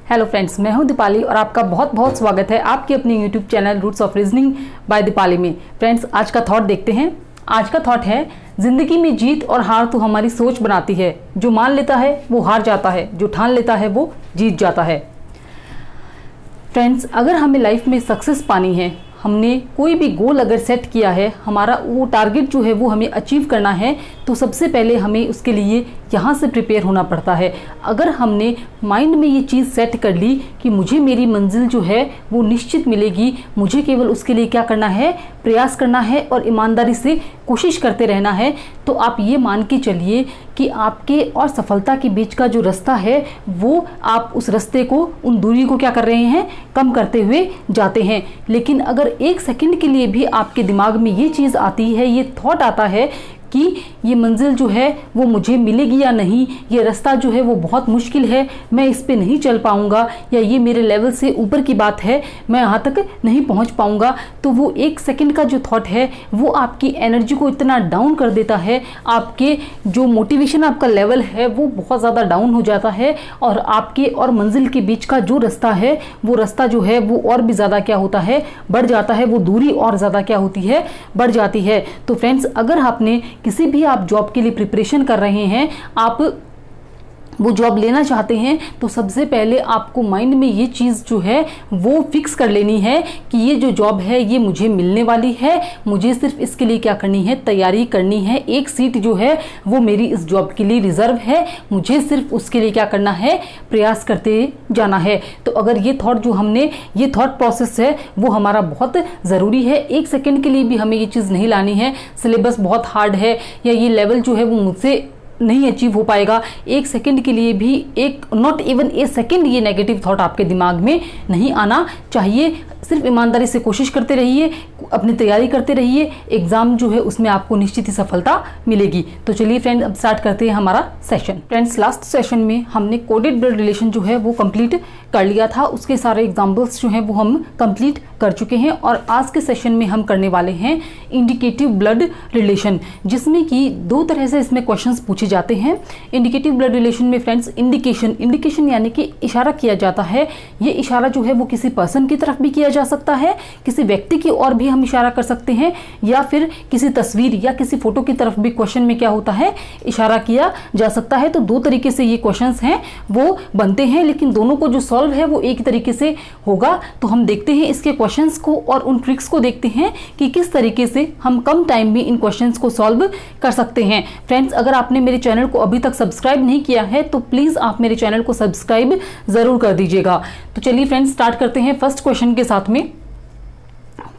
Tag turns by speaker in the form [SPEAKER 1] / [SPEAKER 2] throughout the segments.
[SPEAKER 1] Hello friends, मैं हूं दीपाली और आपका बहुत बहुत स्वागत है आपके अपने YouTube channel roots of reasoning by Deepali में। फ्रेंड्स, आज का थॉट देखते हैं। आज का थॉट है, जिंदगी में जीत और हार तो हमारी सोच बनाती है। जो मान लेता है वो हार जाता है, जो ठान लेता है वो जीत जाता है। फ्रेंड्स, अगर हमें लाइफ में सक्सेस पानी है, हमने कोई भी गोल अगर सेट किया है, हमारा वो टारगेट जो है वो हमें अचीव करना है, तो सबसे पहले हमें उसके लिए यहाँ से प्रिपेयर होना पड़ता है। अगर हमने माइंड में ये चीज़ सेट कर ली कि मुझे मेरी मंजिल जो है वो निश्चित मिलेगी, मुझे केवल उसके लिए क्या करना है, प्रयास करना है और ईमानदारी से कोशिश करते रहना है, तो आप ये मान के चलिए कि आपके और सफलता के बीच का जो रास्ता है वो आप उस रास्ते को, उन दूरी को क्या कर रहे हैं, कम करते हुए जाते हैं। लेकिन अगर एक सेकंड के लिए भी आपके दिमाग में ये चीज़ आती है, ये थॉट आता है कि ये मंजिल जो है वो मुझे मिलेगी या नहीं, ये रास्ता जो है वो बहुत मुश्किल है, मैं इस पे नहीं चल पाऊंगा, या ये मेरे लेवल से ऊपर की बात है, मैं यहाँ तक नहीं पहुँच पाऊंगा, तो वो एक सेकंड का जो थॉट है वो आपकी एनर्जी को इतना डाउन कर देता है, आपके जो मोटिवेशन आपका लेवल है वो बहुत ज़्यादा डाउन हो जाता है, और आपके और मंजिल के बीच का जो रास्ता है वो रास्ता जो है वो और भी ज़्यादा क्या होता है, बढ़ जाता है, वो दूरी और ज़्यादा क्या होती है, बढ़ जाती है। तो फ्रेंड्स, अगर आपने किसी भी आप जॉब के लिए प्रिपरेशन कर रहे हैं, आप वो जॉब लेना चाहते हैं, तो सबसे पहले आपको माइंड में ये चीज़ जो है वो फिक्स कर लेनी है कि ये जो जॉब है ये मुझे मिलने वाली है, मुझे सिर्फ इसके लिए क्या करनी है, तैयारी करनी है। एक सीट जो है वो मेरी इस जॉब के लिए रिजर्व है, मुझे सिर्फ उसके लिए क्या करना है, प्रयास करते जाना है। तो अगर ये थॉट जो हमने, ये थॉट प्रोसेस है वो हमारा बहुत ज़रूरी है। एक सेकेंड के लिए भी हमें ये चीज़ नहीं लानी है, सिलेबस बहुत हार्ड है या ये लेवल जो है वो मुझसे नहीं अचीव हो पाएगा, एक सेकंड के लिए भी, एक नॉट इवन ए सेकंड, ये नेगेटिव थॉट आपके दिमाग में नहीं आना चाहिए। सिर्फ ईमानदारी से कोशिश करते रहिए, अपनी तैयारी करते रहिए, एग्जाम जो है उसमें आपको निश्चित ही सफलता मिलेगी। तो चलिए फ्रेंड्स, अब स्टार्ट करते हैं हमारा सेशन। फ्रेंड्स, लास्ट सेशन में हमने कोडेड ब्लड रिलेशन जो है वो कंप्लीट कर लिया था, उसके सारे एग्जाम्पल्स जो हैं वो हम कंप्लीट कर चुके हैं, और आज के सेशन में हम करने वाले हैं इंडिकेटिव ब्लड रिलेशन, जिसमें कि दो तरह से इसमें क्वेश्चंस पूछे जाते हैं। इंडिकेटिव ब्लड रिलेशन में फ्रेंड्स, इंडिकेशन यानी कि इशारा किया जाता है। ये इशारा जो है वो किसी पर्सन की तरफ भी किया जा सकता है, किसी व्यक्ति की ओर भी हम इशारा कर सकते हैं, या फिर किसी तस्वीर या किसी फोटो की तरफ भी क्वेश्चन में क्या होता है, इशारा किया जा सकता है। तो दो तरीके से ये क्वेश्चंस हैं वो बनते हैं, लेकिन दोनों को जो सॉल्व है वो एक तरीके से होगा। तो हम देखते हैं इसके क्वेश्चंस को और उन ट्रिक्स को देखते हैं कि किस तरीके से हम कम टाइम में इन क्वेश्चंस को सॉल्व कर सकते हैं। फ्रेंड्स, अगर आपने मेरे चैनल को अभी तक सब्सक्राइब नहीं किया है तो प्लीज आप मेरे चैनल को सब्सक्राइब जरूर कर दीजिएगा। तो चलिए फ्रेंड्स, स्टार्ट करते हैं फर्स्ट क्वेश्चन के साथ में।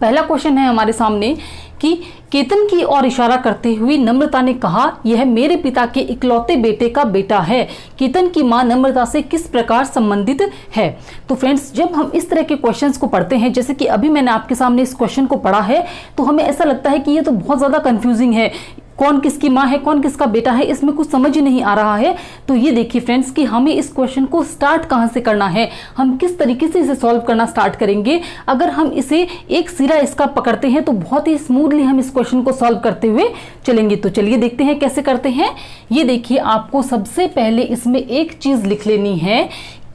[SPEAKER 1] पहला क्वेश्चन है हमारे सामने कि केतन की ओर इशारा करते हुए नम्रता ने कहा, यह मेरे पिता के इकलौते बेटे का बेटा है। केतन की मां नम्रता से किस प्रकार संबंधित है? तो फ्रेंड्स, जब हम इस तरह के क्वेश्चंस को पढ़ते हैं, जैसे कि अभी मैंने आपके सामने इस क्वेश्चन को पढ़ा है, तो हमें ऐसा लगता है कि ये तो बहुत ज्यादा कंफ्यूजिंग है, कौन किसकी माँ है, कौन किसका बेटा है, इसमें कुछ समझ ही नहीं आ रहा है। तो ये देखिए फ्रेंड्स कि हमें इस क्वेश्चन को स्टार्ट कहाँ से करना है, हम किस तरीके से इसे सॉल्व करना स्टार्ट करेंगे। अगर हम इसे एक सिरा इसका पकड़ते हैं तो बहुत ही स्मूथली हम इस क्वेश्चन को सॉल्व करते हुए चलेंगे। तो चलिए देखते हैं कैसे करते हैं। ये देखिए, आपको सबसे पहले इसमें एक चीज लिख लेनी है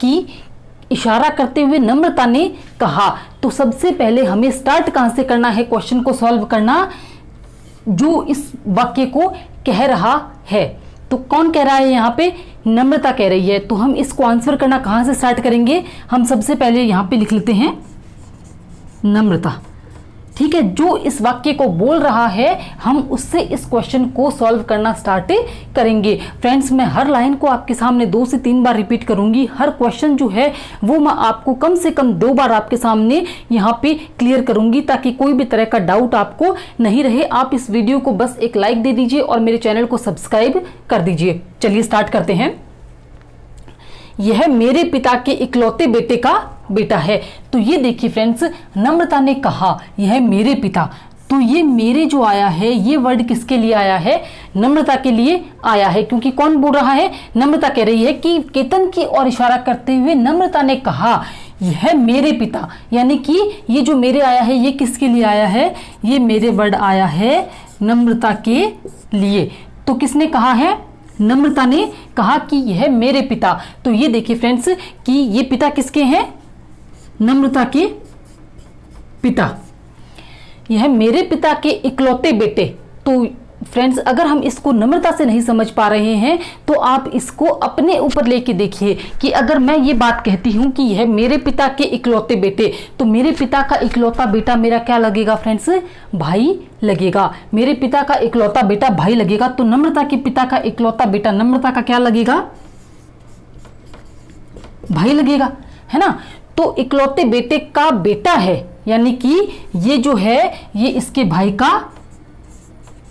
[SPEAKER 1] कि इशारा करते हुए नम्रता ने कहा। तो सबसे पहले हमें स्टार्ट कहाँ से करना है क्वेश्चन को सॉल्व करना, जो इस वाक्य को कह रहा है। तो कौन कह रहा है यहाँ पे, नम्रता कह रही है। तो हम इसको आंसर करना कहाँ से स्टार्ट करेंगे, हम सबसे पहले यहाँ पे लिख लेते हैं नम्रता। ठीक है, जो इस वाक्य को बोल रहा है हम उससे इस क्वेश्चन को सॉल्व करना स्टार्ट करेंगे। फ्रेंड्स, मैं हर लाइन को आपके सामने 2 से 3 बार रिपीट करूंगी। हर क्वेश्चन जो है वो मैं आपको कम से कम 2 बार आपके सामने यहाँ पे क्लियर करूंगी, ताकि कोई भी तरह का डाउट आपको नहीं रहे। आप इस वीडियो को बस एक लाइक दे दीजिए और मेरे चैनल को सब्सक्राइब कर दीजिए। चलिए स्टार्ट करते हैं। यह मेरे पिता के इकलौते बेटे का बेटा है। तो ये देखिए फ्रेंड्स, नम्रता ने कहा यह मेरे पिता, तो ये मेरे जो आया है ये वर्ड किसके लिए आया है, नम्रता के लिए आया है। क्योंकि कौन बोल रहा है, नम्रता कह रही है कि केतन की ओर इशारा करते हुए नम्रता ने कहा यह मेरे पिता, यानी कि ये जो मेरे आया है ये किसके लिए आया है, ये मेरे वर्ड आया है नम्रता के लिए। तो किसने कहा है, नम्रता ने कहा कि यह मेरे पिता। तो ये देखिए फ्रेंड्स कि ये पिता किसके हैं, नम्रता के पिता, यह मेरे पिता के इकलौते बेटे। तो फ्रेंड्स अगर हम इसको नम्रता से नहीं समझ पा रहे हैं तो आप इसको अपने ऊपर लेके देखिए कि अगर मैं ये बात कहती हूं कि यह मेरे पिता के इकलौते बेटे, तो मेरे पिता का इकलौता बेटा मेरा क्या लगेगा फ्रेंड्स, भाई लगेगा। मेरे पिता का इकलौता बेटा भाई लगेगा, तो नम्रता के पिता का इकलौता बेटा नम्रता का क्या लगेगा, भाई लगेगा, है ना। तो इकलौते बेटे का बेटा है, यानी कि ये जो है ये इसके भाई का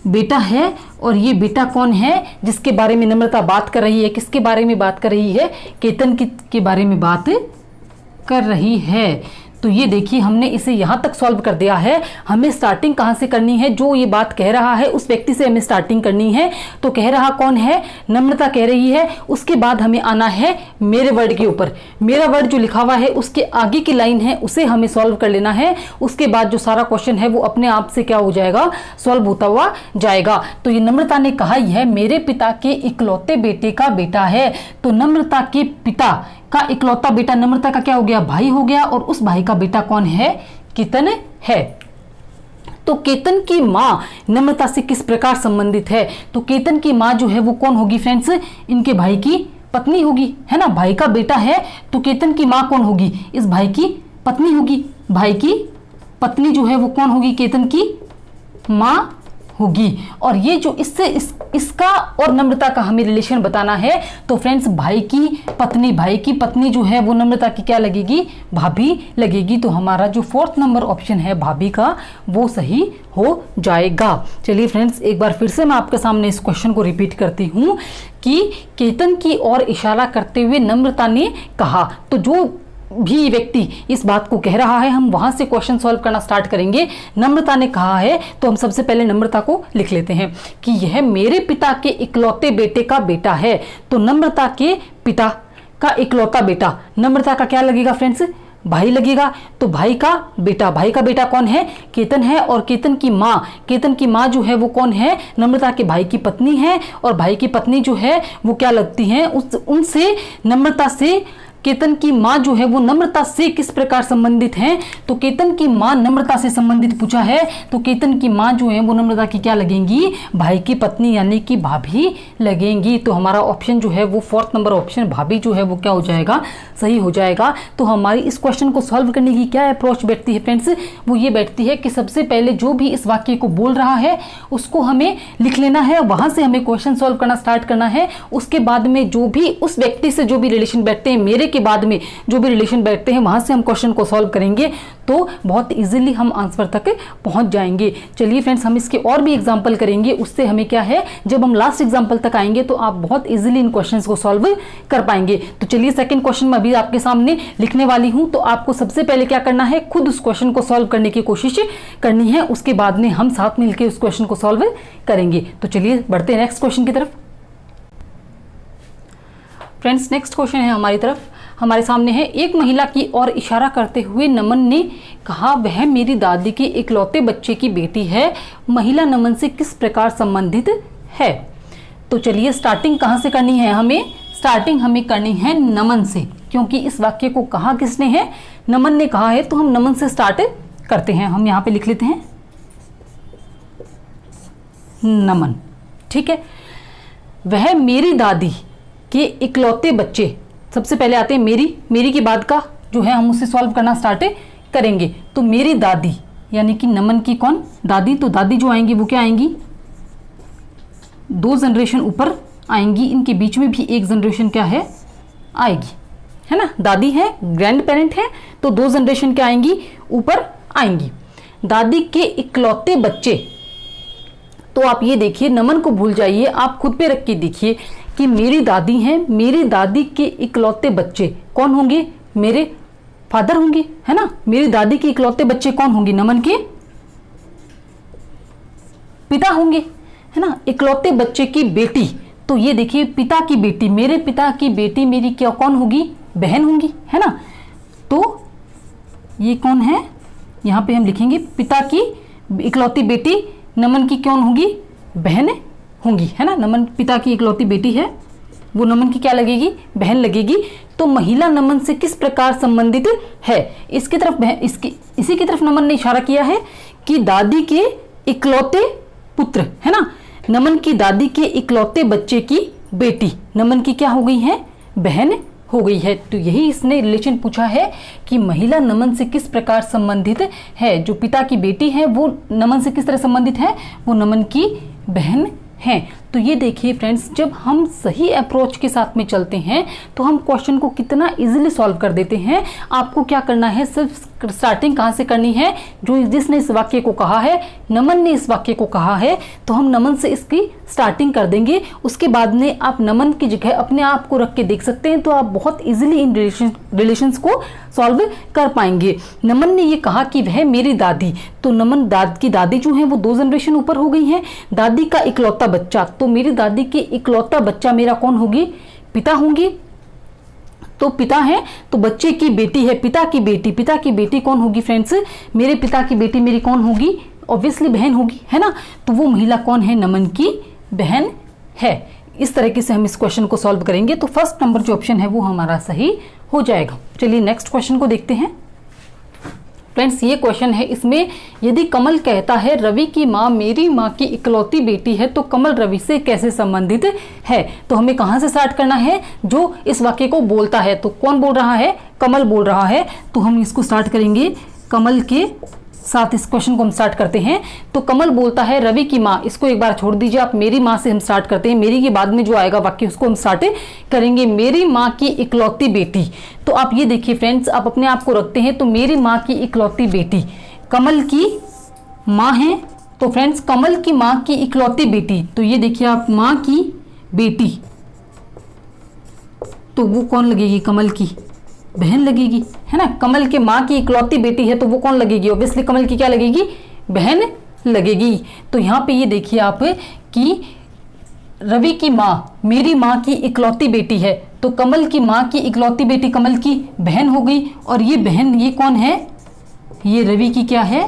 [SPEAKER 1] बेटा है। और ये बेटा कौन है जिसके बारे में नम्रता बात कर रही है, किसके बारे में बात कर रही है, केतन के बारे में बात कर रही है। तो ये देखिए हमने इसे यहां तक सॉल्व कर दिया है। हमें स्टार्टिंग कहां से करनी है, जो ये बात कह रहा है उस व्यक्ति से हमें स्टार्टिंग करनी है। तो कह रहा कौन है, नम्रता कह रही है। उसके बाद हमें आना है मेरे वर्ड के ऊपर। मेरा वर्ड जो लिखा हुआ है उसके आगे की लाइन है उसे हमें सॉल्व कर लेना है। उसके बाद जो सारा क्वेश्चन है वो अपने आप से क्या हो जाएगा, सॉल्व होता हुआ जाएगा। तो ये नम्रता ने कहा यह मेरे पिता के इकलौते बेटे का बेटा है। तो नम्रता के पिता का इकलौता बेटा नम्रता का क्या हो गया, भाई हो गया। और उस भाई का बेटा कौन है, केतन है। तो केतन की मां नम्रता से किस प्रकार संबंधित है, तो केतन की मां जो है वो कौन होगी फ्रेंड्स, इनके भाई की पत्नी होगी, है ना। भाई का बेटा है तो केतन की मां कौन होगी, इस भाई की पत्नी होगी। भाई की पत्नी जो है वो कौन होगी, केतन की मां होगी। और ये जो इसका और नम्रता का हमें रिलेशन बताना है, तो फ्रेंड्स भाई की पत्नी जो है वो नम्रता की क्या लगेगी, भाभी लगेगी। तो हमारा जो 4th नंबर ऑप्शन है भाभी का वो सही हो जाएगा। चलिए फ्रेंड्स एक बार फिर से मैं आपके सामने इस क्वेश्चन को रिपीट करती हूँ कि केतन की ओर इशारा करते हुए नम्रता ने कहा। तो जो भी व्यक्ति इस बात को कह रहा है हम वहां से क्वेश्चन सॉल्व करना स्टार्ट करेंगे। नम्रता ने कहा है तो हम सबसे पहले नम्रता को लिख लेते हैं कि यह मेरे पिता के इकलौते बेटे का बेटा है। तो नम्रता के पिता का इकलौता बेटा नम्रता का क्या लगेगा फ्रेंड्स, भाई लगेगा। तो भाई का बेटा कौन है, केतन है। और केतन की माँ जो है वो कौन है, नम्रता के भाई की पत्नी है। और भाई की पत्नी जो है वो क्या लगती है, उनसे नम्रता से केतन की माँ जो है वो नम्रता से किस प्रकार संबंधित हैं, तो केतन की माँ नम्रता से संबंधित पूछा है। तो केतन की माँ जो है वो नम्रता की क्या लगेंगी, भाई की पत्नी यानी कि भाभी लगेंगी। तो हमारा ऑप्शन जो है वो 4th नंबर ऑप्शन भाभी जो है वो क्या हो जाएगा, सही हो जाएगा। तो हमारी इस क्वेश्चन को सॉल्व करने की क्या अप्रोच बैठती है फ्रेंड्स, वो ये बैठती है कि सबसे पहले जो भी इस वाक्य को बोल रहा है उसको हमें लिख लेना है, वहां से हमें क्वेश्चन सॉल्व करना स्टार्ट करना है। उसके बाद में जो भी उस व्यक्ति से जो भी रिलेशन बैठते हैं, मेरे के बाद में जो भी रिलेशन बैठते हैं वहां से हम क्वेश्चन को सॉल्व करेंगे तो बहुत इजीली हम आंसर तक पहुंच जाएंगे। चलिए फ्रेंड्स हम इसके और भी एग्जांपल करेंगे, उससे हमें क्या है, जब हम लास्ट एग्जांपल तक आएंगे तो आप बहुत इजीली इन क्वेश्चंस को सॉल्व कर पाएंगे। तो चलिए सेकंड क्वेश्चन मैं अभी आपके सामने लिखने वाली हूं। तो आपको सबसे पहले क्या करना है, खुद उस क्वेश्चन को सॉल्व करने की कोशिश करनी है। उसके बाद में हम साथ मिलकर उस क्वेश्चन को सॉल्व करेंगे। तो चलिए बढ़ते हैं नेक्स्ट क्वेश्चन की तरफ। फ्रेंड्स नेक्स्ट क्वेश्चन है हमारी तरफ, हमारे सामने है। एक महिला की ओर इशारा करते हुए नमन ने कहा वह मेरी दादी के इकलौते बच्चे की बेटी है। महिला नमन से किस प्रकार संबंधित है। तो चलिए स्टार्टिंग कहां से करनी है, स्टार्टिंग हमें करनी है नमन से, क्योंकि इस वाक्य को कहा किसने है, नमन ने कहा है। तो हम नमन से स्टार्ट करते हैं। हम यहां पे लिख लेते हैं नमन, ठीक है। वह मेरी दादी के इकलौते बच्चे, सबसे पहले आते हैं मेरी के बाद का जो है हम उसे सॉल्व करना स्टार्ट करेंगे। तो मेरी दादी यानी कि नमन की कौन, दादी। तो दादी जो आएंगी वो क्या आएंगी, 2 जनरेशन ऊपर आएंगी, इनके बीच में भी एक जनरेशन क्या है आएगी, है ना। दादी है, ग्रैंड पेरेंट है, तो 2 जनरेशन क्या आएंगी ऊपर आएंगी। दादी के इकलौते बच्चे, तो आप ये देखिए नमन को भूल जाइए, आप खुद पे रख के देखिए कि मेरी दादी हैं, मेरी दादी के इकलौते बच्चे कौन होंगे, मेरे फादर होंगे, है ना। मेरी दादी के इकलौते बच्चे कौन होंगे, नमन के पिता होंगे, है ना। इकलौते बच्चे की बेटी, तो ये देखिए पिता की बेटी, मेरे पिता की बेटी मेरी क्या कौन होगी, बहन होंगी, है ना। तो ये कौन है, यहां पे हम लिखेंगे पिता की इकलौती बेटी नमन की कौन होगी, बहन होंगी, है ना। नमन पिता की इकलौती बेटी है, वो नमन की क्या लगेगी, बहन लगेगी। तो महिला नमन से किस प्रकार संबंधित है, इसकी तरफ इसी की तरफ नमन ने इशारा किया है कि दादी के इकलौते पुत्र, है ना। नमन की दादी के इकलौते बच्चे की बेटी नमन की क्या हो गई है, बहन हो गई है। तो यही इसने रिलेशन पूछा है कि महिला नमन से किस प्रकार संबंधित है। जो पिता की बेटी है वो नमन से किस तरह संबंधित है, वो नमन की बहन है। तो ये देखिए फ्रेंड्स, जब हम सही अप्रोच के साथ में चलते हैं तो हम क्वेश्चन को कितना इजीली सॉल्व कर देते हैं। आपको क्या करना है, सिर्फ स्टार्टिंग कहाँ से करनी है, जो जिसने इस वाक्य को कहा है, नमन ने इस वाक्य को कहा है, तो हम नमन से इसकी स्टार्टिंग कर देंगे। उसके बाद में आप नमन की जगह अपने आप को रख के देख सकते हैं, तो आप बहुत इजीली इन रिलेशंस को सॉल्व कर पाएंगे। नमन ने ये कहा कि वह मेरी दादी, तो नमन की दादी जो है वो 2 जनरेशन ऊपर हो गई है। दादी का इकलौता बच्चा, तो मेरी दादी की इकलौता बच्चा मेरा कौन होगी, पिता होंगी। तो पिता है तो बच्चे की बेटी है, पिता की बेटी कौन होगी फ्रेंड्स, मेरे पिता की बेटी मेरी कौन होगी, ऑब्वियसली बहन होगी, है ना। तो वो महिला कौन है, नमन की बहन है। इस तरीके से हम इस क्वेश्चन को सॉल्व करेंगे तो फर्स्ट नंबर जो ऑप्शन है वो हमारा सही हो जाएगा। चलिए नेक्स्ट क्वेश्चन को देखते हैं फ्रेंड्स। ये क्वेश्चन है, इसमें यदि कमल कहता है रवि की माँ मेरी माँ की इकलौती बेटी है तो कमल रवि से कैसे संबंधित है। तो हमें कहाँ से स्टार्ट करना है, जो इस वाक्य को बोलता है। तो कौन बोल रहा है, कमल बोल रहा है। तो हम इसको स्टार्ट करेंगे कमल के साथ, इस क्वेश्चन को हम स्टार्ट करते हैं। तो कमल बोलता है रवि की माँ, इसको एक बार छोड़ दीजिए आप, मेरी माँ से हम स्टार्ट करते हैं। मेरी के बाद में जो आएगा वाक्य उसको हम स्टार्ट करेंगे, मेरी माँ की इकलौती बेटी। तो आप ये देखिए फ्रेंड्स, आप अपने आप को रखते हैं, तो मेरी माँ की इकलौती बेटी कमल की माँ है। तो फ्रेंड्स कमल की माँ की इकलौती बेटी, तो ये देखिए आप, माँ की बेटी, तो वो कौन लगेगी, कमल की बहन लगेगी, है ना। कमल के माँ की इकलौती बेटी है तो वो कौन लगेगी, ऑब्वियसली कमल की क्या लगेगी, बहन लगेगी। तो यहाँ पे ये देखिए आप कि रवि की माँ मेरी माँ की इकलौती बेटी है, तो कमल की माँ की इकलौती बेटी कमल की बहन हो गई। और ये बहन, ये कौन है, ये रवि की क्या है,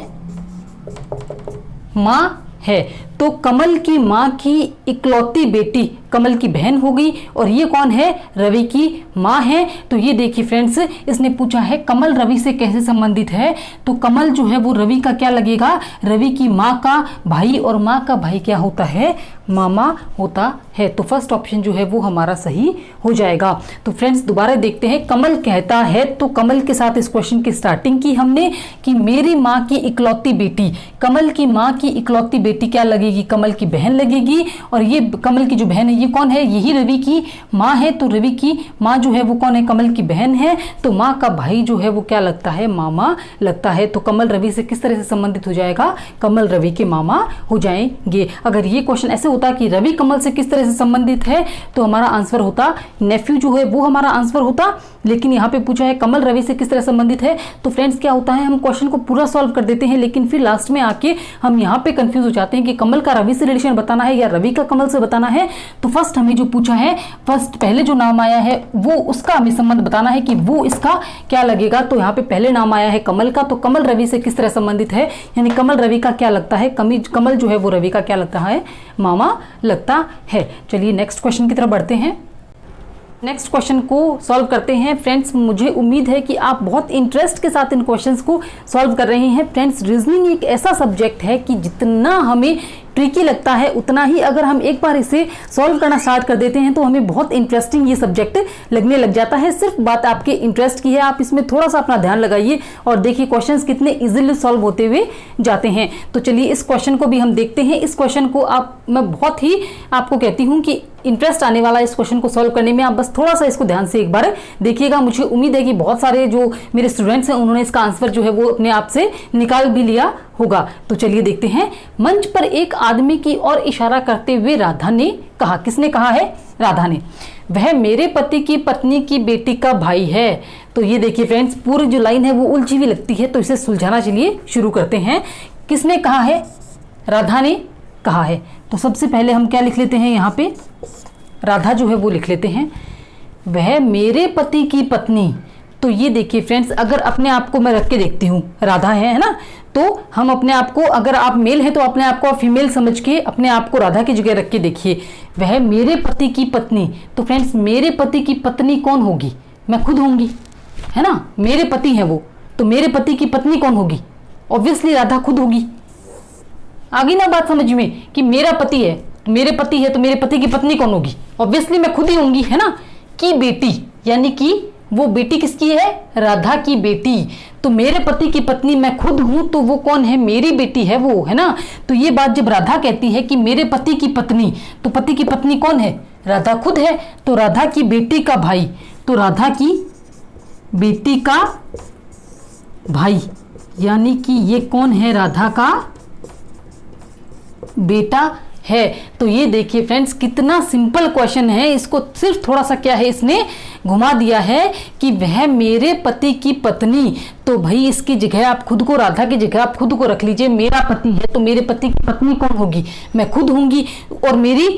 [SPEAKER 1] माँ है। तो कमल की माँ की इकलौती बेटी कमल की बहन हो गई, और ये कौन है, रवि की माँ है। तो ये देखिए फ्रेंड्स, इसने पूछा है कमल रवि से कैसे संबंधित है। तो कमल जो है वो रवि का क्या लगेगा, रवि की माँ का भाई, और माँ का भाई क्या होता है, मामा होता है। तो फर्स्ट ऑप्शन जो है वो हमारा सही हो जाएगा। तो फ्रेंड्स दोबारा देखते हैं, कमल कहता है, तो कमल के साथ इस क्वेश्चन की स्टार्टिंग की हमने कि मेरी माँ की इकलौती बेटी, कमल की माँ की इकलौती बेटी क्या लगेगी, कमल की बहन लगेगी। और ये कमल की जो बहन है ये कौन है, यही रवि की माँ है। तो रवि की माँ जो है वो कौन है, कमल की बहन है। तो माँ का भाई जो है वो क्या लगता है, मामा लगता है। तो कमल रवि से किस तरह से संबंधित हो जाएगा, कमल रवि के मामा हो जाएंगे। अगर ये क्वेश्चन ऐसे होता कि रवि कमल से किस तरह से संबंधित है तो हमारा आंसर होता नेफ्यू जो है वो हमारा आंसर होता। लेकिन यहाँ पे पूछा है कमल रवि से किस तरह संबंधित है, तो फ्रेंड्स क्या होता है, हम क्वेश्चन को पूरा सॉल्व कर देते हैं, लेकिन फिर लास्ट में आके हम यहाँ पे कंफ्यूज हो जाते हैं कि कमल का रवि से रिलेशन बताना है या रवि का कमल से बताना है। तो फर्स्ट हमें जो पूछा है, फर्स्ट पहले जो नाम आया है वो उसका हमें संबंध बताना है कि वो इसका क्या लगेगा। तो यहाँ पे पहले नाम आया है कमल का, तो कमल रवि से किस तरह संबंधित है, यानी कमल रवि का क्या लगता है, कमल जो है वो रवि का क्या लगता है, मामा लगता है। चलिए नेक्स्ट क्वेश्चन की तरफ बढ़ते हैं। नेक्स्ट क्वेश्चन को सॉल्व करते हैं। फ्रेंड्स मुझे उम्मीद है कि आप बहुत इंटरेस्ट के साथ इन क्वेश्चंस को सॉल्व कर रहे हैं। फ्रेंड्स रीजनिंग एक ऐसा सब्जेक्ट है कि जितना हमें ट्रिकी लगता है उतना ही अगर हम एक बार इसे सॉल्व करना स्टार्ट कर देते हैं तो हमें बहुत इंटरेस्टिंग ये सब्जेक्ट लगने लग जाता है। सिर्फ बात आपके इंटरेस्ट की है, आप इसमें थोड़ा सा अपना ध्यान लगाइए और देखिए क्वेश्चंस कितने इजीली सॉल्व होते हुए जाते हैं। तो चलिए इस क्वेश्चन को भी हम देखते हैं। इस क्वेश्चन को मैं बहुत ही आपको कहती हूँ कि इंटरेस्ट आने वाला इस क्वेश्चन को सॉल्व करने में। आप बस थोड़ा सा इसको ध्यान से एक बार देखिएगा। मुझे उम्मीद है कि बहुत सारे जो मेरे स्टूडेंट्स हैं उन्होंने इसका आंसर जो है वो अपने आप से निकाल भी लिया होगा। तो चलिए देखते हैं। मंच पर एक आदमी की ओर इशारा करते हुए राधा ने कहा, किसने कहा है, राधा ने, वह मेरे पति की पत्नी की बेटी का भाई है। तो ये देखिए फ्रेंड्स पूरी जो लाइन है वो उलझी हुई लगती है, तो इसे सुलझाना चलिए शुरू करते हैं। किसने कहा है, राधा ने कहा है। तो सबसे पहले हम क्या लिख लेते हैं, यहाँ पे राधा जो है वो लिख लेते हैं। वह मेरे पति की पत्नी, तो ये देखिए फ्रेंड्स, अगर अपने आप को मैं रख के देखती हूँ, राधा है ना, तो हम अपने आप को, अगर आप मेल हैं तो अपने आप को आप फीमेल समझ के अपने आप को राधा की जगह रख के देखिए। वह मेरे पति की पत्नी, तो फ्रेंड्स मेरे पति की पत्नी कौन होगी? मैं खुद होंगी, है ना, मेरे पति हैं वो, तो मेरे पति की पत्नी कौन होगी? ऑब्वियसली राधा खुद होगी। आ गई ना बात समझ में कि मेरा पति है, मेरे पति है, तो मेरे पति की पत्नी कौन होगी? ऑब्वियसली मैं खुद ही होंगी, है ना। की बेटी, यानी कि वो बेटी किसकी है? राधा की बेटी। तो मेरे पति की पत्नी मैं खुद हूं, तो वो कौन है? मेरी बेटी है वो, है ना। तो ये बात जब राधा कहती है कि मेरे पति की पत्नी, तो पति की पत्नी कौन है? राधा खुद है। तो राधा की बेटी का भाई, तो राधा की बेटी का भाई, यानी कि ये कौन है? राधा का बेटा है। तो ये देखिए फ्रेंड्स, कितना सिंपल क्वेश्चन है। इसको सिर्फ थोड़ा सा क्या है, इसने घुमा दिया है कि वह मेरे पति की पत्नी, तो भाई इसकी जगह आप खुद को, राधा की जगह आप खुद को रख लीजिए। मेरा पति है, तो मेरे पति की पत्नी कौन होगी? मैं खुद होंगी। और मेरी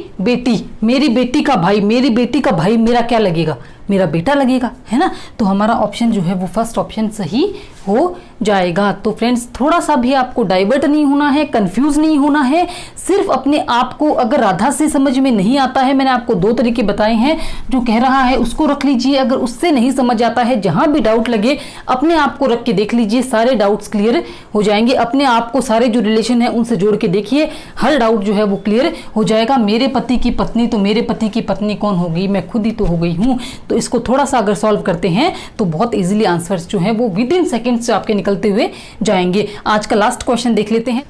[SPEAKER 1] बेटी का भाई, मेरी बेटी का भाई मेरा क्या लगेगा? मेरा बेटा लगेगा, है ना। तो हमारा ऑप्शन जो है वो फर्स्ट ऑप्शन सही हो जाएगा। तो फ्रेंड्स थोड़ा सा भी आपको डाइवर्ट नहीं होना है, कंफ्यूज नहीं होना है। सिर्फ अपने आप को, अगर राधा से समझ में नहीं आता है, मैंने आपको 2 तरीके बताए हैं, जो कह रहा है उसको रख लीजिए। अगर उससे नहीं समझ आता है, जहां भी डाउट लगे अपने आप को रख के देख लीजिए, सारे डाउट्स क्लियर हो जाएंगे। अपने आप को सारे जो रिलेशन है उनसे जोड़ के देखिए, हर डाउट जो है वो क्लियर हो जाएगा। मेरे पति की पत्नी, तो मेरे पति की पत्नी कौन होगी? मैं खुद ही तो हो गई हूं। तो इसको थोड़ा सा अगर सॉल्व करते हैं तो बहुत इजीली आंसर्स जो है वो विद इन सेकेंड्स से आपके निकलते हुए जाएंगे। आज का लास्ट क्वेश्चन देख लेते हैं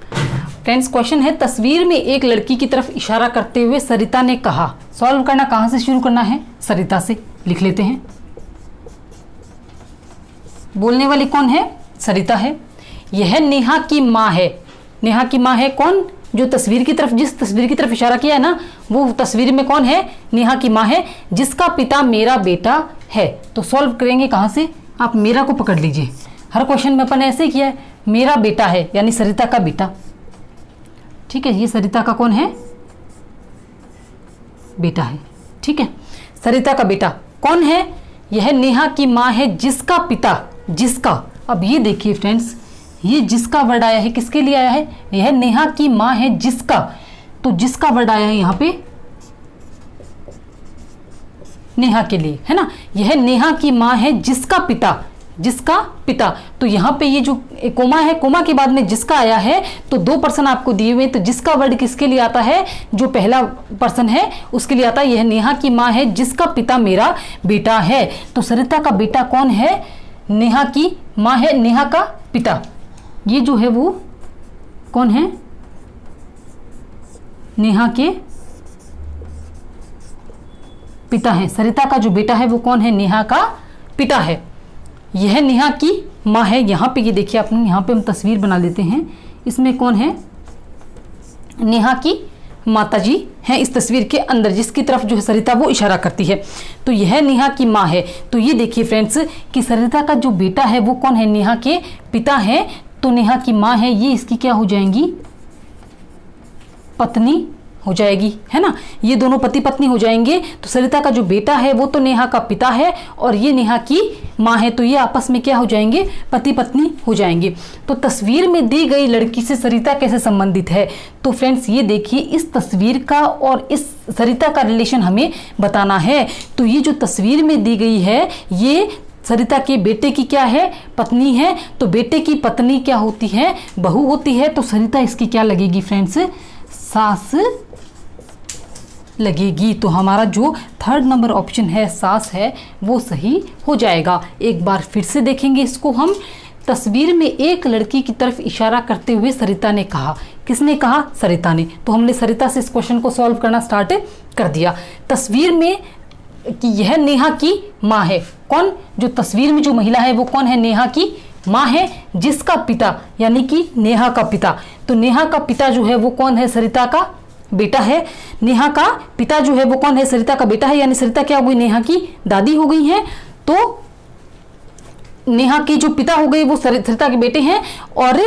[SPEAKER 1] फ्रेंड्स। क्वेश्चन है, तस्वीर में एक लड़की की तरफ इशारा करते हुए सरिता ने कहा। सॉल्व करना कहां से शुरू करना है? सरिता से। लिख लेते हैं। बोलने वाली कौन है? सरिता है। यह नेहा की माँ है। नेहा की माँ है कौन? जो तस्वीर की तरफ, जिस तस्वीर की तरफ इशारा किया है ना, वो तस्वीर में कौन है? नेहा की माँ है, जिसका पिता मेरा बेटा है। तो सॉल्व करेंगे कहां से? आप मेरा को पकड़ लीजिए। हर क्वेश्चन में अपन ऐसे ही किया है, मेरा बेटा है यानी सरिता का बेटा, ठीक है। ये सरिता का कौन है? बेटा है, ठीक है। सरिता का बेटा कौन है? यह नेहा की माँ है, जिसका पिता, जिसका, अब ये देखिए फ्रेंड्स, ये जिसका वर्ड आया है किसके लिए आया है? यह नेहा की माँ है जिसका, तो जिसका वर्ड आया है यहाँ पे नेहा के लिए, है ना। यह नेहा की माँ है जिसका पिता, जिसका पिता, तो यहाँ पे ये जो कोमा है, कोमा के बाद में जिसका आया है, तो 2 पर्सन आपको दिए हुए, तो जिसका वर्ड किसके लिए आता है? जो पहला पर्सन है उसके लिए आता है। यह नेहा की माँ है जिसका पिता मेरा बेटा है। तो सरिता का बेटा कौन है? नेहा की माँ है, नेहा का पिता। ये जो है वो कौन है? नेहा के पिता है। सरिता का जो बेटा है वो कौन है? नेहा का पिता है। यह नेहा की माँ है। यहाँ पे ये देखिए आपने, यहाँ पे हम तस्वीर बना लेते हैं। इसमें कौन है? नेहा की माताजी हैं इस तस्वीर के अंदर, जिसकी तरफ जो है सरिता वो इशारा करती है। तो यह नेहा की माँ है। तो ये देखिए फ्रेंड्स कि सरिता का जो बेटा है वो कौन है? नेहा के पिता है। तो नेहा की माँ है, ये इसकी क्या हो जाएंगी? पत्नी हो जाएगी, है ना। ये दोनों पति पत्नी हो जाएंगे। तो सरिता का जो बेटा है वो तो नेहा का पिता है, और ये नेहा की माँ है, तो ये आपस में क्या हो जाएंगे? पति पत्नी हो जाएंगे। तो तस्वीर में दी गई लड़की से सरिता कैसे संबंधित है? तो फ्रेंड्स ये देखिए, इस तस्वीर का और इस सरिता का रिलेशन हमें बताना है। तो ये जो तस्वीर में दी गई है, ये सरिता के बेटे की क्या है? पत्नी है। तो बेटे की पत्नी क्या होती है? बहू होती है। तो सरिता इसकी क्या लगेगी फ्रेंड्स? सास लगेगी। तो हमारा जो 3rd नंबर ऑप्शन है, सास है, वो सही हो जाएगा। एक बार फिर से देखेंगे इसको हम। तस्वीर में एक लड़की की तरफ इशारा करते हुए सरिता ने कहा। किसने कहा? सरिता ने। तो हमने सरिता से इस क्वेश्चन को सॉल्व करना स्टार्ट कर दिया। तस्वीर में कि यह नेहा की माँ है। कौन? जो तस्वीर में जो महिला है वो कौन है? नेहा की माँ है, जिसका पिता यानी कि नेहा का पिता। तो नेहा का पिता जो है वो कौन है? सरिता का बेटा है। नेहा का पिता जो है वो कौन है? सरिता का बेटा है, यानी सरिता क्या हो गई? नेहा की दादी हो गई है। तो नेहा के जो पिता हो गए वो सरिता के बेटे हैं, और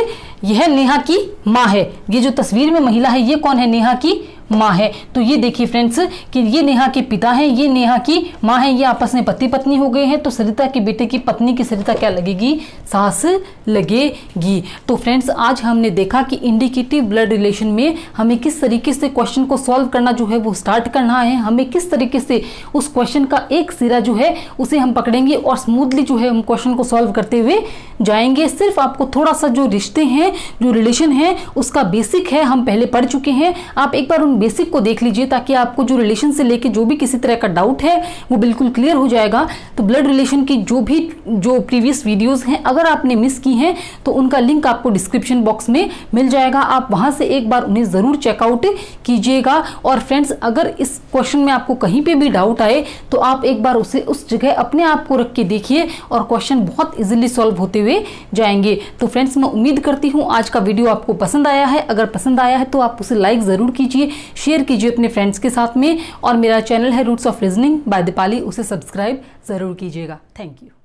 [SPEAKER 1] यह नेहा की माँ है। ये जो तस्वीर में महिला है ये कौन है? नेहा की माँ है। तो ये देखिए फ्रेंड्स कि ये नेहा के पिता हैं, ये नेहा की माँ है, ये आपस में पति पत्नी हो गए हैं। तो सरिता के बेटे की पत्नी की सरिता क्या लगेगी? सास लगेगी। तो फ्रेंड्स आज हमने देखा कि इंडिकेटिव ब्लड रिलेशन में हमें किस तरीके से क्वेश्चन को सॉल्व करना जो है वो स्टार्ट करना है, हमें किस तरीके से उस क्वेश्चन का एक सिरा जो है उसे हम पकड़ेंगे और स्मूथली जो है हम क्वेश्चन को सॉल्व करते हुए जाएंगे। सिर्फ आपको थोड़ा सा जो रिश्ते हैं, जो रिलेशन है, उसका बेसिक है हम पहले पढ़ चुके हैं। आप एक बार उन बेसिक को देख लीजिए ताकि आपको जो रिलेशन से लेके जो भी किसी तरह का डाउट है वो बिल्कुल क्लियर हो जाएगा। तो ब्लड रिलेशन की जो प्रीवियस वीडियोस हैं अगर आपने मिस की हैं तो उनका लिंक आपको डिस्क्रिप्शन बॉक्स में मिल जाएगा, आप वहां से एक बार उन्हें जरूर चेकआउट कीजिएगा। और फ्रेंड्स अगर इस क्वेश्चन में आपको कहीं पे भी डाउट आए तो आप एक बार उसे उस जगह अपने आप को रख के देखिए और क्वेश्चन बहुत इजीली सॉल्व होते हुए जाएंगे। तो फ्रेंड्स मैं उम्मीद करती हूँ आज का वीडियो आपको पसंद आया है। अगर पसंद आया है तो आप उसे लाइक जरूर कीजिए, शेयर कीजिए अपने फ्रेंड्स के साथ में, और मेरा चैनल है roots of reasoning by Deepali, उसे सब्सक्राइब जरूर कीजिएगा। Thank you.